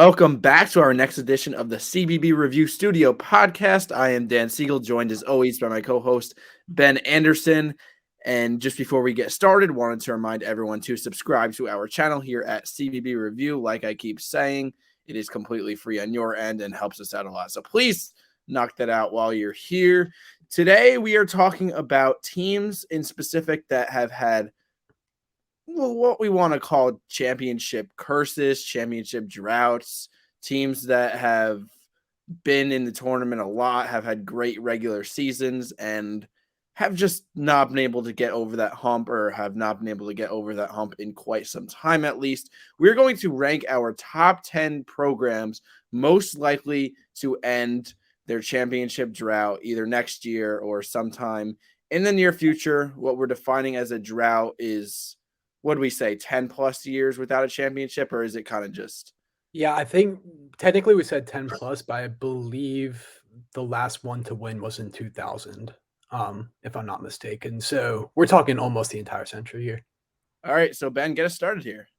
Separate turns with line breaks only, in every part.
Welcome back to our next edition of the CBB Review Studio podcast. I am Dan Siegel, joined as always by my co-host, Ben Anderson. And just before we get started, wanted to remind everyone to subscribe to our channel here at CBB Review. Like I keep saying, it is completely free on your end and helps us out a lot. So please knock that out while you're here. Today, we are talking about teams in specific that have had what we want to call championship curses, championship droughts, teams that have been in the tournament a lot, have had great regular seasons, and have just not been able to get over that hump, or have not been able to get over that hump in quite some time at least. We're going to rank our top 10 programs most likely to end their championship drought either next year or sometime in the near future. What we're defining as a drought is, what do we say, 10 plus years without a championship, or is it kind of just?
Yeah, I think technically we said 10 plus, but I believe the last one to win was in 2000, if I'm not mistaken. So we're talking almost the entire century here.
All right, so Ben, get us started here.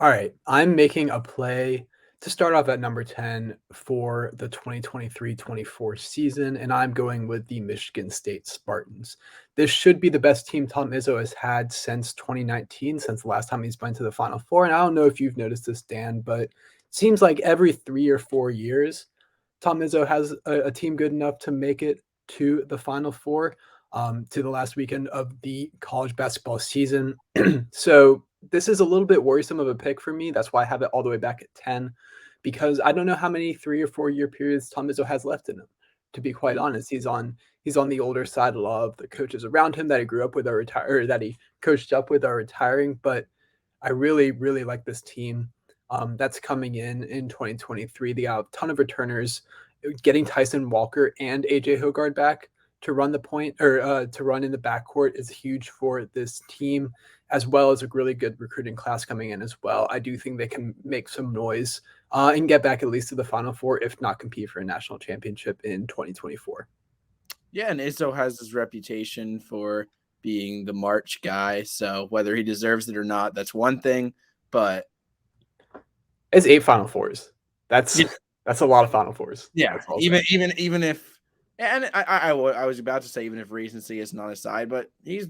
All right, I'm making a play to start off at number 10 for the 2023-24 season, and I'm going with the Michigan State Spartans. This should be the best team Tom Izzo has had since 2019, since the last time he's been to the Final Four. And I don't know if you've noticed this, Dan, but it seems like every 3 or 4 years, Tom Izzo has a team good enough to make it to the Final Four, to the last weekend of the college basketball season. So this is a little bit worrisome of a pick for me. That's why I have it all the way back at 10, because I don't know how many 3 or 4 year periods Tom Izzo has left in him. To be quite honest, he's on the older side. A lot of the coaches around him that he grew up with that he coached up with are retiring. But I really, really like this team that's coming in 2023. They got a ton of returners. Getting Tyson Walker and AJ Hoggard back to run the point, or to run in the backcourt, is huge for this team, as well as a really good recruiting class coming in as well. I do think they can make some noise and get back at least to the Final Four, if not compete for a national championship in 2024.
Yeah, and Izzo has his reputation for being the March guy. So whether he deserves it or not, that's one thing. But
it's 8 Final Fours. That's a lot of Final Fours.
Yeah, even if, and I was about to say even if recency isn't on his side, but he's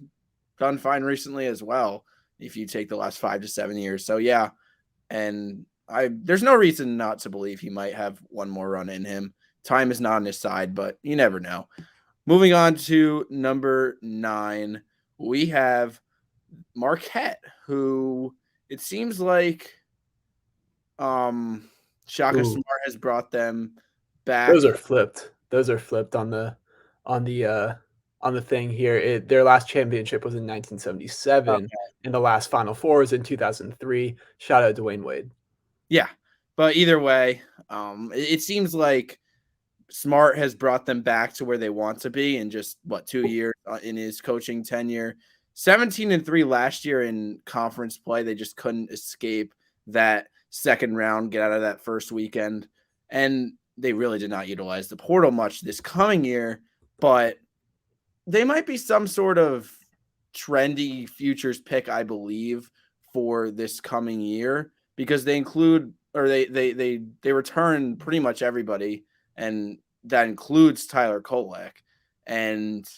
done fine recently as well, if you take the last 5 to 7 years. So yeah, and there's no reason not to believe he might have one more run in him. Time is not on his side, but you never know. Moving on to number 9, we have Marquette, who it seems like Shaka Smart has brought them back.
Those are flipped. On the thing here. Their last championship was in 1977, and the last Final Four was in 2003. Shout out Dwayne Wade.
Yeah, but either way, it seems like Smart has brought them back to where they want to be in just 2 years in his coaching tenure. 17-3 last year in conference play. They just couldn't escape that second round, get out of that first weekend, and they really did not utilize the portal much this coming year. But they might be some sort of trendy futures pick, I believe, for this coming year, because they include, or they return pretty much everybody, and that includes Tyler Kolek, and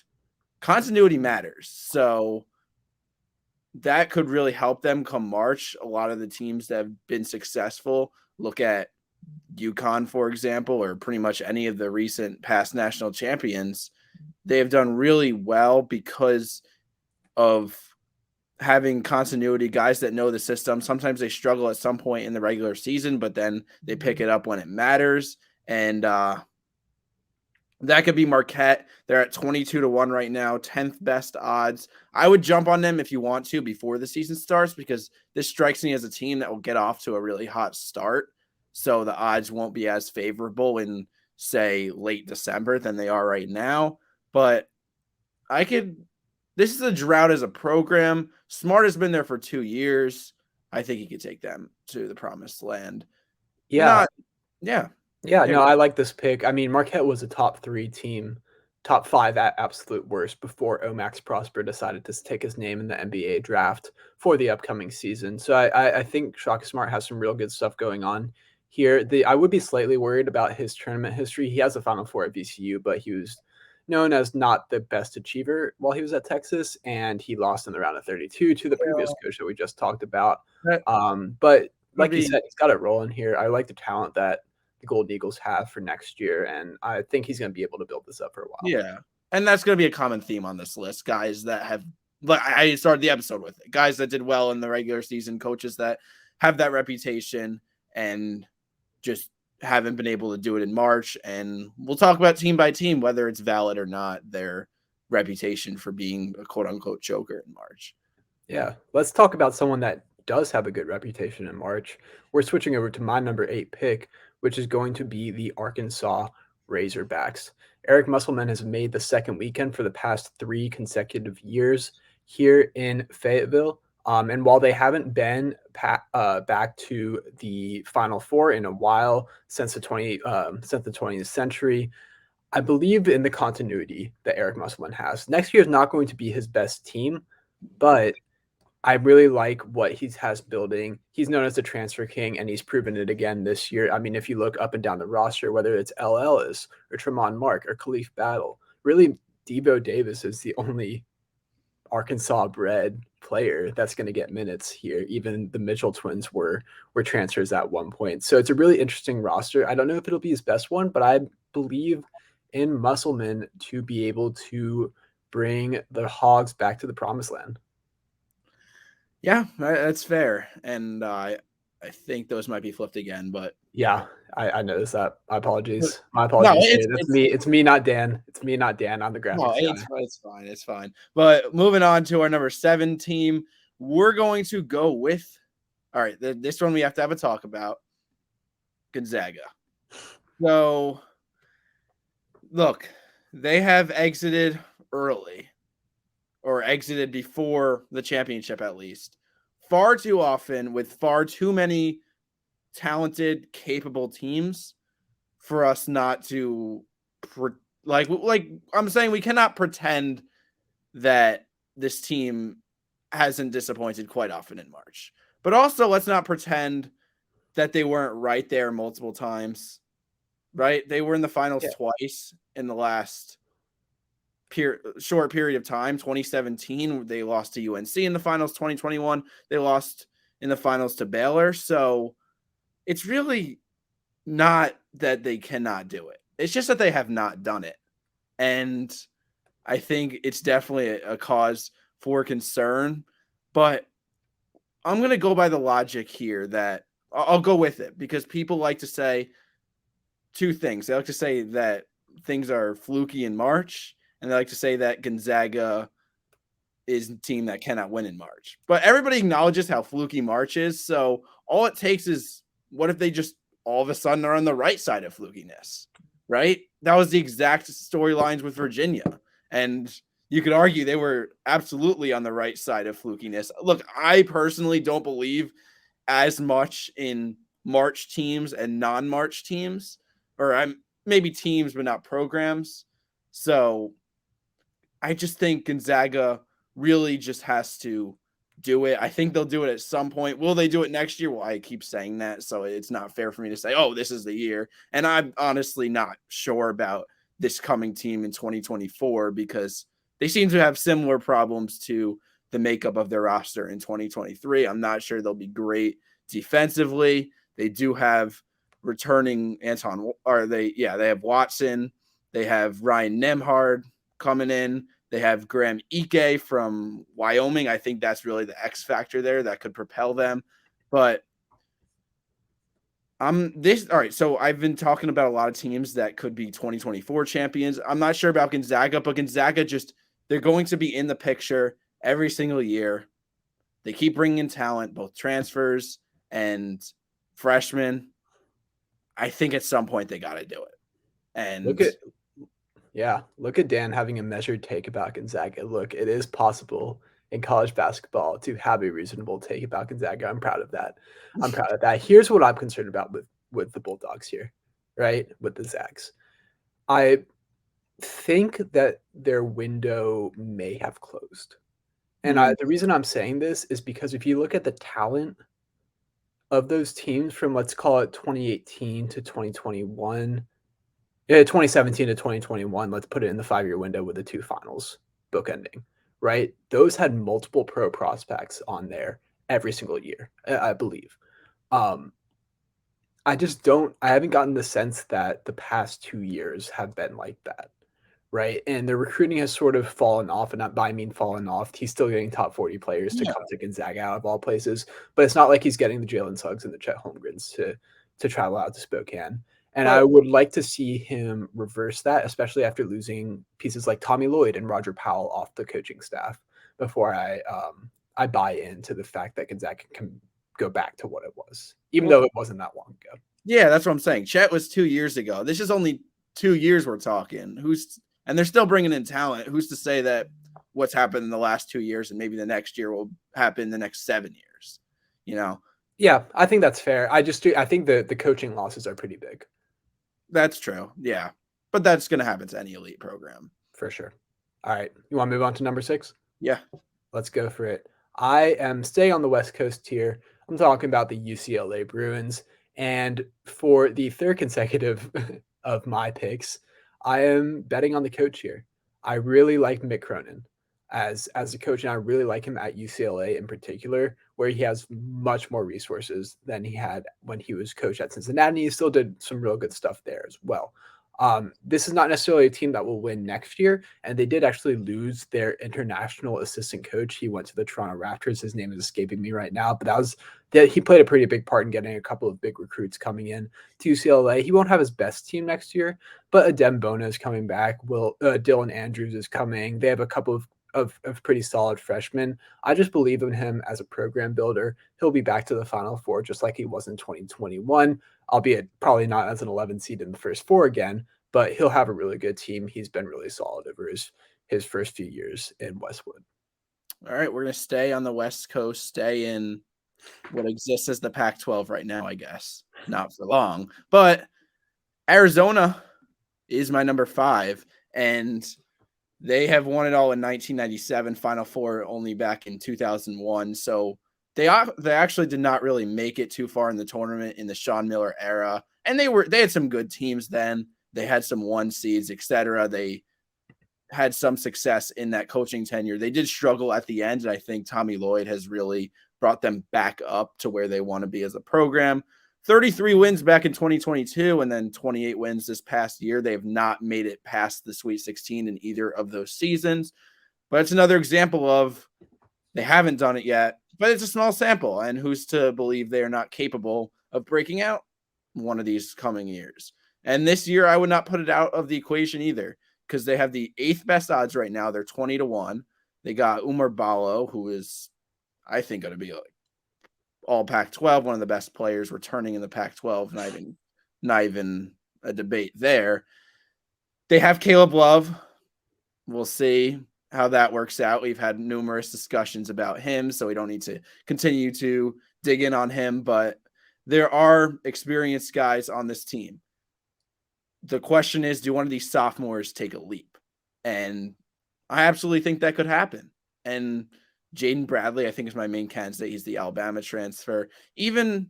continuity matters. So that could really help them come March. A lot of the teams that have been successful, look at UConn, for example, or pretty much any of the recent past national champions, they have done really well because of having continuity, guys that know the system. Sometimes they struggle at some point in the regular season, but then they pick it up when it matters. And that could be Marquette. They're at 22-1 right now, 10th best odds. I would jump on them if you want to before the season starts, because this strikes me as a team that will get off to a really hot start. So the odds won't be as favorable in, say, late December than they are right now. But this is a drought as a program. Smart has been there for 2 years. I think he could take them to the promised land.
Yeah.
Yeah.
No, I like this pick. I mean, Marquette was a top 3 team, top 5 at absolute worst, before Omax Prosper decided to take his name in the NBA draft for the upcoming season. So I think Shaka Smart has some real good stuff going on here. I would be slightly worried about his tournament history. He has a Final Four at VCU, but he was known as not the best achiever while he was at Texas, and he lost in the round of 32 to the previous coach that we just talked about. But like you said, he's got it rolling here. I like the talent that the Golden Eagles have for next year, and I think he's going to be able to build this up for a while.
Yeah, and that's going to be a common theme on this list. Guys that have, like I started the episode with it, guys that did well in the regular season, coaches that have that reputation and just haven't been able to do it in March. And we'll talk about team by team, whether it's valid or not, their reputation for being a quote unquote choker in March.
Yeah. Let's talk about someone that does have a good reputation in March. We're switching over to my number 8 pick, which is going to be the Arkansas Razorbacks. Eric Musselman has made the second weekend for the past 3 consecutive years here in Fayetteville. And while they haven't been back to the Final Four in a while since the 20th century, I believe in the continuity that Eric Musselman has. Next year is not going to be his best team, but I really like what he has building. He's known as the transfer king, and he's proven it again this year. I mean, if you look up and down the roster, whether it's L. Ellis or Tremont Mark or Khalif Battle, really Debo Davis is the only Arkansas-bred player that's going to get minutes here. Even the Mitchell twins were transfers at one point. So it's a really interesting roster. I don't know if it'll be his best one, but I believe in Musselman to be able to bring the Hogs back to the promised land.
Yeah, that's fair. And I think those might be flipped again, but
yeah, I noticed that. My apologies. No, it's me, not Dan. It's me, not Dan on the graphics.
No, it's fine. It's fine. But moving on to our number 7 team, we're going to go with, all right, this one we have to have a talk about, Gonzaga. So, look, they have exited early, or exited before the championship at least, far too often with far too many talented, capable teams for us not to like I'm saying, we cannot pretend that this team hasn't disappointed quite often in March. But also, let's not pretend that they weren't right there multiple times. Right? They were in the finals twice in the last short period of time. 2017, they lost to UNC in the finals. 2021, they lost in the finals to Baylor. So it's really not that they cannot do it. It's just that they have not done it. And I think it's definitely a cause for concern. But I'm going to go by the logic here that I'll go with it, because people like to say 2 things. They like to say that things are fluky in March, and they like to say that Gonzaga is a team that cannot win in March. But everybody acknowledges how fluky March is. So all it takes is, what if they just all of a sudden are on the right side of flukiness, right? That was the exact storylines with Virginia. And you could argue they were absolutely on the right side of flukiness. Look, I personally don't believe as much in March teams and non-March teams, or I'm maybe teams, but not programs. So I just think Gonzaga really just has to do it. I think they'll do it at some point. Will they do it next year? Well, I keep saying that, so it's not fair for me to say, oh, this is the year. And I'm honestly not sure about this coming team in 2024, because they seem to have similar problems to the makeup of their roster in 2023. I'm not sure they'll be great defensively. They do have returning they have Watson. They have Ryan Nembhard coming in. They have Graham Ike from Wyoming. I think that's really the X factor there that could propel them. But all right. So I've been talking about a lot of teams that could be 2024 champions. I'm not sure about Gonzaga, but Gonzaga they're going to be in the picture every single year. They keep bringing in talent, both transfers and freshmen. I think at some point they got to do it. And
look at Dan having a measured take about Gonzaga. Look, it is possible in college basketball to have a reasonable take about Gonzaga. I'm proud of that. Here's what I'm concerned about with the Bulldogs here, right? With the Zags. I think that their window may have closed. And the reason I'm saying this is because if you look at the talent of those teams from, let's call it 2018 to 2021, 2017 to 2021, let's put it in the 5-year window with the two finals bookending, right? Those had multiple pro prospects on there every single year, I believe. I haven't gotten the sense that the past 2 years have been like that, right? And the recruiting has sort of fallen off, and by I mean fallen off. He's still getting top 40 players to
Yeah.
come to Gonzaga out of all places, but it's not like he's getting the Jalen Suggs and the Chet Holmgrens to travel out to Spokane. And I
But
would like to see him reverse that, especially after losing pieces like Tommy Lloyd and Roger Powell off the coaching staff. Before I buy into the fact that Gonzaga can go back to what it was, even though it wasn't that long ago.
Yeah, that's what I'm saying. Chet was 2 years ago. This is only 2 years we're talking. And they're still bringing in talent. Who's to say that what's happened in the last 2 years and maybe the next year will happen in the next 7 years? You know,
Yeah, I think that's fair. I think the coaching losses are pretty big.
that's true. Yeah. But that's going to happen to any elite program.
For sure. All right. You want to move on to number 6?
Yeah.
Let's go for it. I am staying on the West Coast here. I'm talking about the UCLA Bruins. And for the third consecutive of my picks, I am betting on the coach here. I really like Mick Cronin as a coach, and I really like him at UCLA in particular, where he has much more resources than he had when he was coach at Cincinnati. And he still did some real good stuff there as well. This is not necessarily a team that will win next year, and they did actually lose their international assistant coach. He went to the Toronto Raptors. His name is escaping me right now, but he played a pretty big part in getting a couple of big recruits coming in to UCLA. He won't have his best team next year, but Adem Bona is coming back. Dylan Andrews is coming. They have a couple of pretty solid freshmen. I just believe in him as a program builder. He'll be back to the Final Four just like he was in 2021, albeit probably not as an 11 seed in the first 4 again, but he'll have a really good team. He's been really solid over his first few years in Westwood.
All right. We're going to stay on the West Coast, stay in what exists as the Pac-12 right now, I guess. Not for long. But Arizona is my number 5. And they have won it all in 1997, Final Four only back in 2001. So they actually did not really make it too far in the tournament in the Sean Miller era. And they had some good teams then. They had some 1 seeds, etc. They had some success in that coaching tenure. They did struggle at the end, and I think Tommy Lloyd has really brought them back up to where they want to be as a program. 33 wins back in 2022 and then 28 wins this past year. They have not made it past the Sweet 16 in either of those seasons. But it's another example of they haven't done it yet, but it's a small sample. And who's to believe they are not capable of breaking out one of these coming years? And this year, I would not put it out of the equation either because they have the 8th best odds right now. They're 20-1. They got Umar Ballo, who is, I think, going to be like all Pac-12, one of the best players returning in the Pac-12. Not even a debate there. They have Caleb Love. We'll see how that works out. We've had numerous discussions about him, so we don't need to continue to dig in on him, but there are experienced guys on this team. The question is, do one of these sophomores take a leap? And I absolutely think that could happen. And Jaden Bradley, I think, is my main candidate. He's the Alabama transfer. Even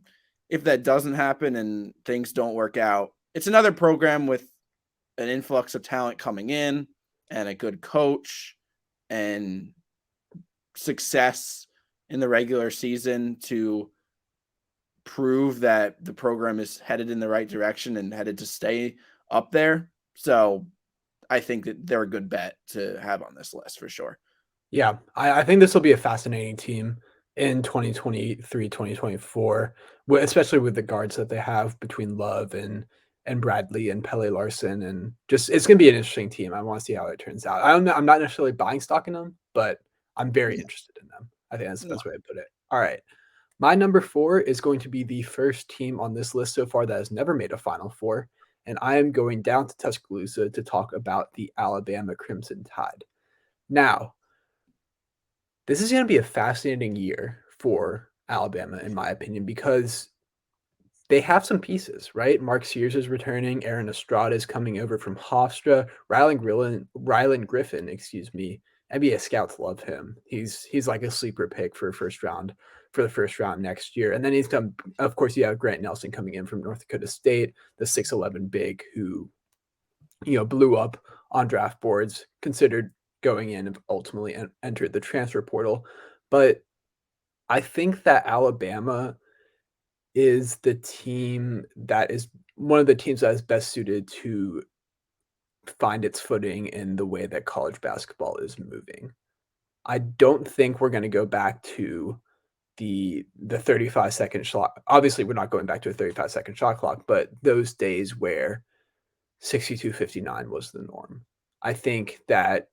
if that doesn't happen and things don't work out, it's another program with an influx of talent coming in and a good coach and success in the regular season to prove that the program is headed in the right direction and headed to stay up there. So I think that they're a good bet to have on this list for sure.
Yeah, I think this will be a fascinating team in 2023, 2024, especially with the guards that they have between Love and Bradley and Pele Larson. And just it's going to be an interesting team. I want to see how it turns out. I'm not necessarily buying stock in them, but I'm very interested in them. I think that's the best way to put it. All right. My number 4 is going to be the first team on this list so far that has never made a Final Four. And I am going down to Tuscaloosa to talk about the Alabama Crimson Tide. Now, this is going to be a fascinating year for Alabama, in my opinion, because they have some pieces, right? Mark Sears is returning. Aaron Estrada is coming over from Hofstra. Rylan Griffin, NBA scouts love him. He's like a sleeper pick for the first round next year. And then he's come, of course, you have Grant Nelson coming in from North Dakota State, the 6'11" big who, blew up on draft boards, considered going in and ultimately entered the transfer portal. But I think that Alabama is the team that is one of the teams that is best suited to find its footing in the way that college basketball is moving. I don't think we're going to go back to the 35-second shot. Obviously, we're not going back to a 35-second shot clock, but those days where 62-59 was the norm. I think that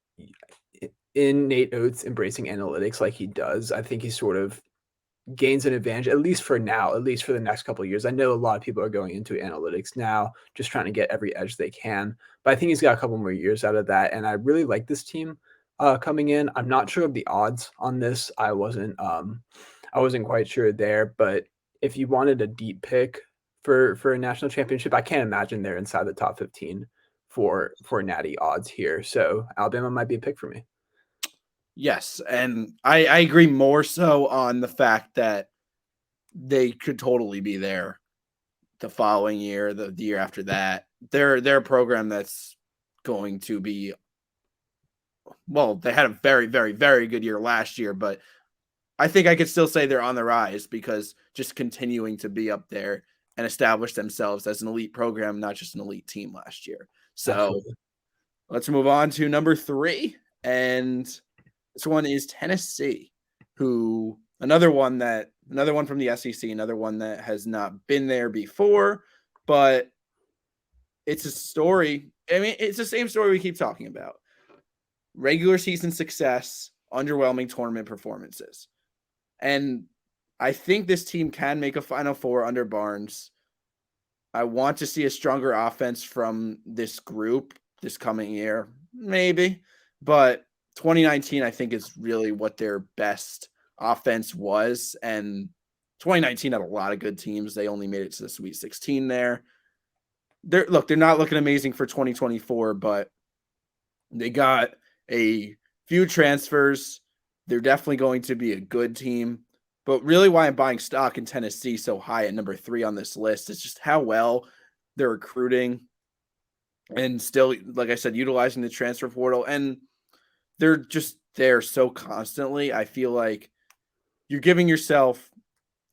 in Nate Oates embracing analytics like he does, I think he sort of gains an advantage, at least for now, at least for the next couple of years. I know a lot of people are going into analytics now, just trying to get every edge they can. But I think he's got a couple more years out of that. And I really like this team coming in. I'm not sure of the odds on this. I wasn't quite sure there. But if you wanted a deep pick for a national championship, I can't imagine they're inside the top 15 for natty odds here. So Alabama might be a pick for me.
Yes, and I agree more so on the fact that they could totally be there the following year, the year after that. They're a program that's going to be, well, they had a very, very, very good year last year, but I think I could still say they're on the rise because just continuing to be up there and establish themselves as an elite program, not just an elite team last year. So
Absolutely.
Let's move on to number 3, and this one is Tennessee, who another one from the SEC, another one that has not been there before, but it's a story. I mean, it's the same story we keep talking about. Regular season success, underwhelming tournament performances. And I think this team can make a Final Four under Barnes. I want to see a stronger offense from this group this coming year, maybe. But 2019, I think, is really what their best offense was. And 2019 had a lot of good teams. They only made it to the Sweet 16 there. They're not looking amazing for 2024, but they got a few transfers. They're definitely going to be a good team. But really why I'm buying stock in Tennessee so high at number 3 on this list is just how well they're recruiting and still, like I said, utilizing the transfer portal. And they're just there so constantly. I feel like you're giving yourself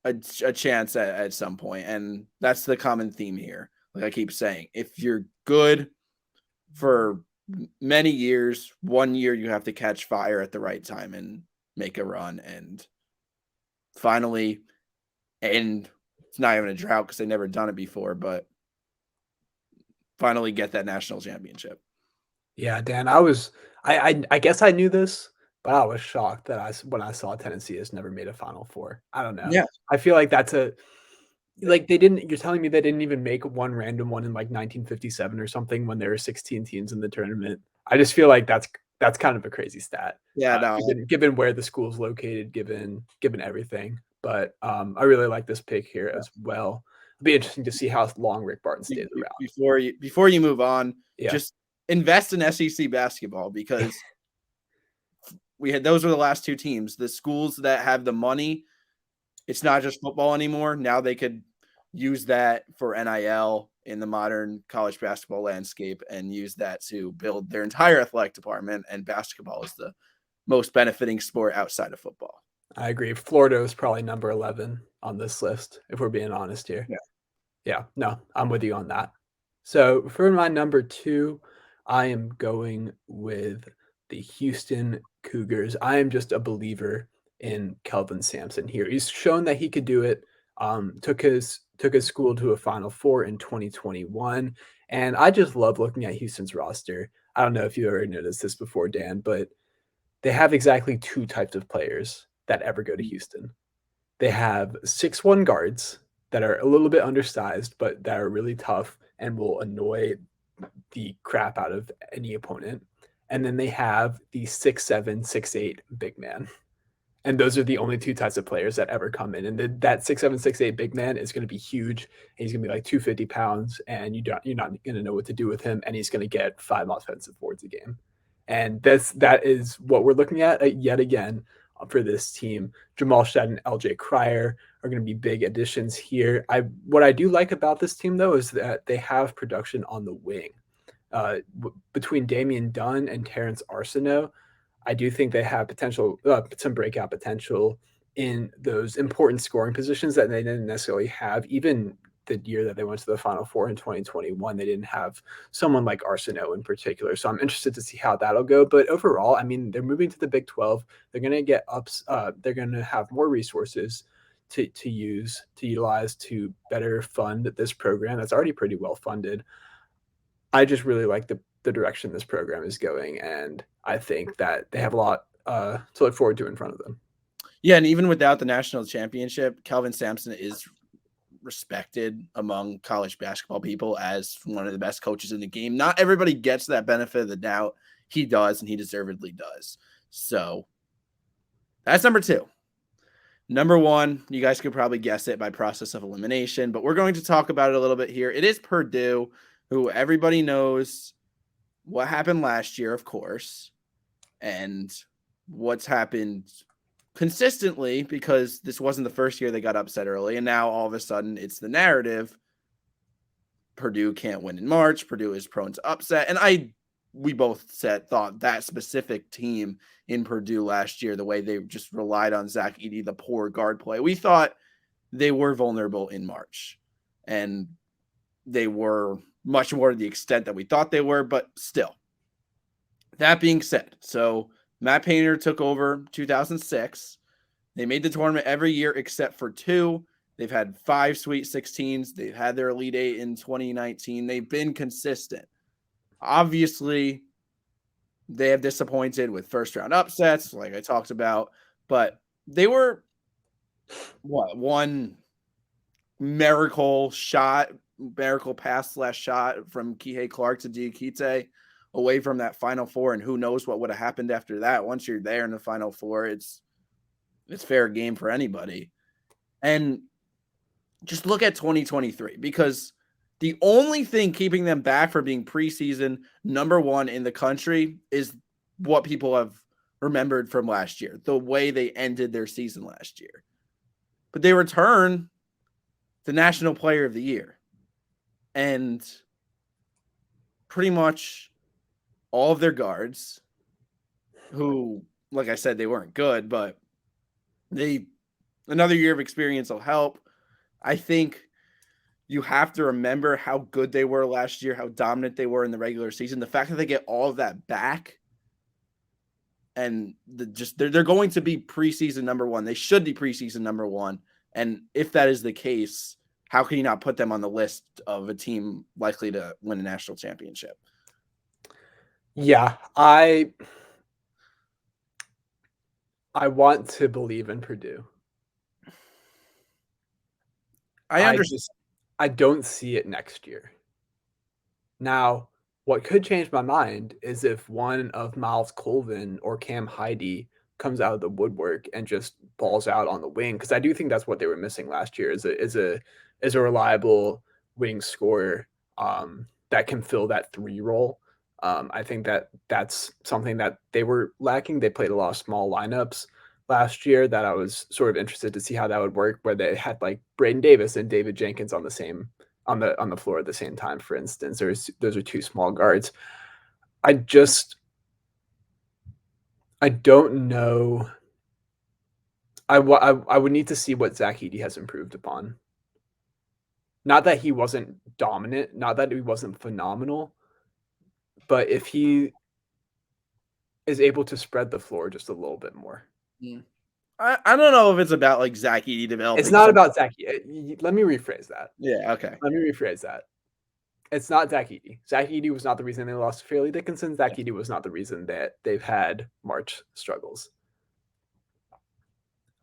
a chance at some point. And that's the common theme here. Like I keep saying, if you're good for many years, 1 year you have to catch fire at the right time and make a run. And finally, and it's not even a drought because they've never done it before, but finally get that national championship.
Yeah, Dan, I guess I knew this, but I was shocked that when I saw Tennessee has never made a Final Four. I don't know.
Yeah.
I feel like that's like they didn't. You're telling me they didn't even make one random one in like 1957 or something when there were 16 teams in the tournament. I just feel like that's kind of a crazy stat.
Yeah, no.
Given where the school's located, given everything. But I really like this pick here as well. It'll be interesting to see how long Rick Barton stays around.
Before you move on,
Yeah.
just invest in SEC basketball because those were the last 2 teams. The schools that have the money, it's not just football anymore. Now they could use that for NIL in the modern college basketball landscape and use that to build their entire athletic department. And basketball is the most benefiting sport outside of football.
I agree. Florida is probably number 11 on this list, if we're being honest here. Yeah. No, I'm with you on that. So for my number 2, I am going with the Houston Cougars. I am just a believer in Kelvin Sampson here. He's shown that he could do it. Took his school to a Final Four in 2021, and I just love looking at Houston's roster. I don't know if you ever noticed this before, Dan, but they have exactly 2 types of players that ever go to Houston. They have 6'1" guards that are a little bit undersized, but that are really tough and will annoy the crap out of any opponent. And then they have the 6'7", 6'8" big man. And those are the only 2 types of players that ever come in. And that 6'7", 6'8" big man is going to be huge. He's going to be like 250 pounds, and you're not going to know what to do with him. And he's going to get 5 offensive boards a game. And that is what we're looking at yet again for this team. Jamal Shedd and LJ Cryer are going to be big additions here. What I do like about this team, though, is that they have production on the wing. Between Damian Dunn and Terrence Arsenault, I do think they have potential, some breakout potential in those important scoring positions that they didn't necessarily have. Even the year that they went to the Final Four in 2021, they didn't have someone like Arsenault in particular. So I'm interested to see how that'll go. But overall, I mean, they're moving to the Big 12. They're going to get ups. They're going to have more resources to utilize to better fund this program that's already pretty well funded. I just really like the direction this program is going, and I think that they have a lot to look forward to in front of them.
Yeah, and even without the national championship, Kelvin Sampson is respected among college basketball people as one of the best coaches in the game. Not everybody gets that benefit of the doubt. He does, and he deservedly does. So that's number 2. Number 1, you guys could probably guess it by process of elimination, but we're going to talk about it a little bit here. It is Purdue, who everybody knows what happened last year, of course, and what's happened consistently, because this wasn't the first year they got upset early, and now all of a sudden it's the narrative. Purdue can't win in March. Purdue is prone to upset. And we both thought that specific team in Purdue last year, the way they just relied on Zach Edey, the poor guard play, we thought they were vulnerable in March. And they were much more to the extent that we thought they were, but still. That being said, so Matt Painter took over 2006. They made the tournament every year except for 2. They've had 5 Sweet 16s. They've had their Elite 8 in 2019. They've been consistent. Obviously, they have disappointed with first-round upsets, like I talked about, but they were, one miracle pass/shot from Kihei Clark to Diakite away from that Final Four, and who knows what would have happened after that. Once you're there in the Final Four, it's fair game for anybody. And just look at 2023, because the only thing keeping them back from being preseason number 1 in the country is what people have remembered from last year, the way they ended their season last year. But they return the National Player of the Year. And pretty much all of their guards, who, like I said, they weren't good, but another year of experience will help. I think you have to remember how good they were last year, how dominant they were in the regular season. The fact that they get all of that back, and they're going to be preseason number 1. They should be preseason number 1. And if that is the case, how can you not put them on the list of a team likely to win a national championship?
Yeah, I want to believe in Purdue.
I understand.
I don't see it next year. Now, what could change my mind is if one of Miles Colvin or Cam Heide comes out of the woodwork and just balls out on the wing, because I do think that's what they were missing last year, is a reliable wing scorer that can fill that 3 role. I think that's something that they were lacking. They played a lot of small lineups last year that I was sort of interested to see how that would work, where they had like Braden Davis and David Jenkins on the floor at the same time, for instance. Those are 2 small guards. I don't know. I would need to see what Zach Edey has improved upon. Not that he wasn't dominant, not that he wasn't phenomenal, but if he is able to spread the floor just a little bit more.
I don't know if it's about like Zach Edey developing.
It's not about Zach Edey. Let me rephrase that.
Yeah, okay.
Let me rephrase that. It's not Zach Edey. Zach Edey was not the reason they lost to Fairleigh Dickinson. Zach Edey was not the reason that they've had March struggles.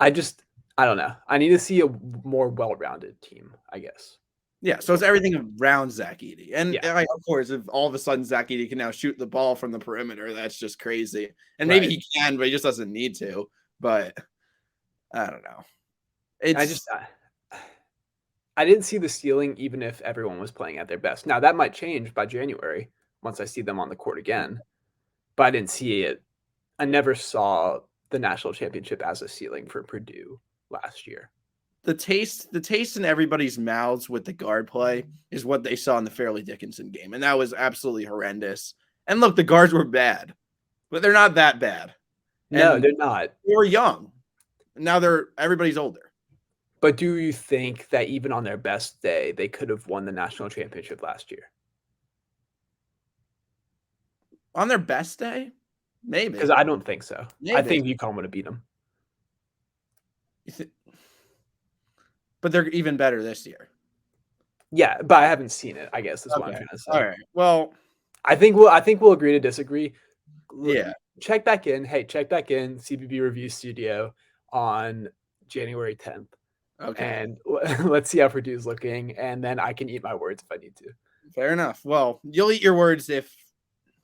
I don't know. I need to see a more well-rounded team, I guess.
Yeah, so it's everything around Zach Edey. And of course, if all of a sudden Zach Edey can now shoot the ball from the perimeter, that's just crazy. And maybe he can, but he just doesn't need to. But I don't know.
I didn't see the ceiling even if everyone was playing at their best. Now, that might change by January once I see them on the court again. but I didn't see it. I never saw the national championship as a ceiling for Purdue last year.
The taste in everybody's mouths with the guard play is what they saw in the Fairleigh Dickinson game, and that was absolutely horrendous. And look, the guards were bad, but they're not that bad.
No,
And
they're not.
they were young. Now everybody's older.
But do you think that even on their best day, they could have won the national championship last year?
On their best day? Maybe.
Because I don't think so.
Maybe.
I think UConn would have beat them.
But they're even better this year.
Yeah, but I haven't seen it, I guess, is what I'm trying to say.
All right. Well,
I think we'll agree to disagree.
Yeah.
Check back in. Hey, check back in CBB Review Studio on January 10th.
Okay.
And let's see how Purdue's looking, and then I can eat my words if I need to.
Fair enough. Well, you'll eat your words if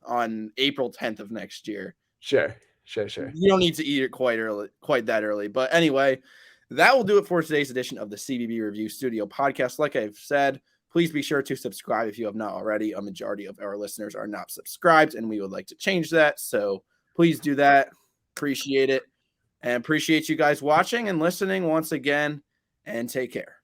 on April 10th of next year.
Sure.
You don't need to eat it quite that early. But anyway, that will do it for today's edition of the CBB Review Studio podcast. Like I've said, please be sure to subscribe if you have not already. A majority of our listeners are not subscribed, and we would like to change that. So please do that. Appreciate it. And appreciate you guys watching and listening once again. And take care.